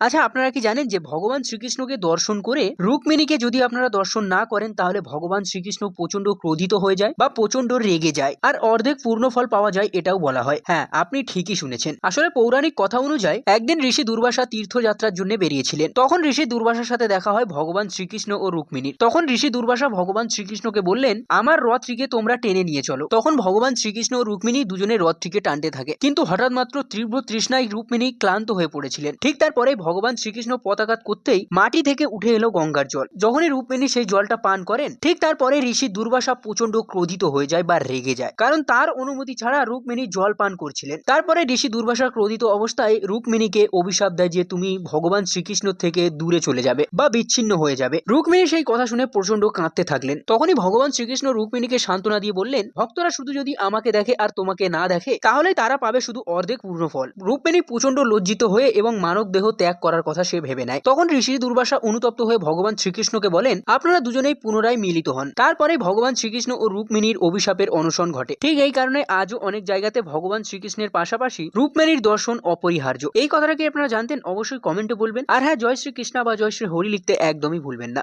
আচ্ছা, আপনারা কি জানেন যে ভগবান শ্রীকৃষ্ণকে দর্শন করে রুক্মিণীকে যদি আপনারা দর্শন না করেন তাহলে ভগবান শ্রীকৃষ্ণ প্রচন্ড ক্রোধিত হয়ে যায় বা প্রচন্ড রেগে যায় আর অর্ধেক পূর্ণ ফল পাওয়া যায় এটাও বলা হয়। হ্যাঁ, আপনি ঠিকই শুনেছেন। আসলে পৌরাণিক কথা অনুযায়ী একদিন ঋষি দুর্বাসা তীর্থযাত্রার জন্য বেরিয়েছিলেন। তখন ঋষি দুর্বাসার সাথে দেখা হয় ভগবান শ্রীকৃষ্ণ ও রুক্মিণীর। তখন ঋষি দুর্বাসা ভগবান শ্রীকৃষ্ণকে বললেন, আমার রথটিকে তোমরা টেনে নিয়ে চলো। তখন ভগবান শ্রীকৃষ্ণ ও রুক্মিণী দুজনে রথটিকে টানতে থাকে, কিন্তু হঠাৎ মাত্র তীব্র তৃষ্ণায় রুক্মিণী ক্লান্ত হয়ে পড়েছিলেন। ঠিক তারপরে ভগবান শ্রীকৃষ্ণ পতাঘাত করতেই মাটি থেকে উঠে এলো গঙ্গার জল। যখনই রুক্মিণী সেই জলটা পান করেন ঠিক তারপরে ঋষি দুর্বাসা প্রচন্ড ক্রোধিত হয়ে যায় বা রেগে যায়, কারণ তার অনুমতি ছাড়া রুক্মিণী জল পান করছিলেন। তারপরে ঋষি দুর্বাসা ক্রোধিত অবস্থায় রুক্মিণীকে অভিশাপ দেয় যে তুমি ভগবান শ্রীকৃষ্ণ থেকে দূরে চলে যাবে বা বিচ্ছিন্ন হয়ে যাবে। রুক্মিণী সেই কথা শুনে প্রচন্ড কাঁদতে থাকলেন। তখনই ভগবান শ্রীকৃষ্ণ রুক্মিণীকে সান্ত্বনা দিয়ে বললেন, ভক্তরা শুধু যদি আমাকে দেখে আর তোমাকে না দেখে তাহলে তারা পাবে শুধু অর্ধেক পূর্ণ ফল। রুক্মিণী প্রচন্ড লজ্জিত হয়ে এবং মানব দেহ ত্যাগ করার কথা সে ভেবে নেয়। তখন ঋষি দুর্বাসা অনুতপ্ত হয়ে ভগবান শ্রীকৃষ্ণকে বলেন, আপনারা দুজনেই পুনরায় মিলিত হন। তারপরে ভগবান শ্রীকৃষ্ণ ও রুক্মিণীর অভিশাপের অনশন ঘটে। ঠিক এই কারণে আজও অনেক জায়গাতে ভগবান শ্রীকৃষ্ণের পাশাপাশি রুক্মিণীর দর্শন অপরিহার্য। এই কথাটা কি আপনারা জানতেন? অবশ্যই কমেন্টে বলবেন। আর হ্যাঁ, জয় শ্রী কৃষ্ণা বা জয় শ্রী হরি লিখতে একদমই ভুলবেন না।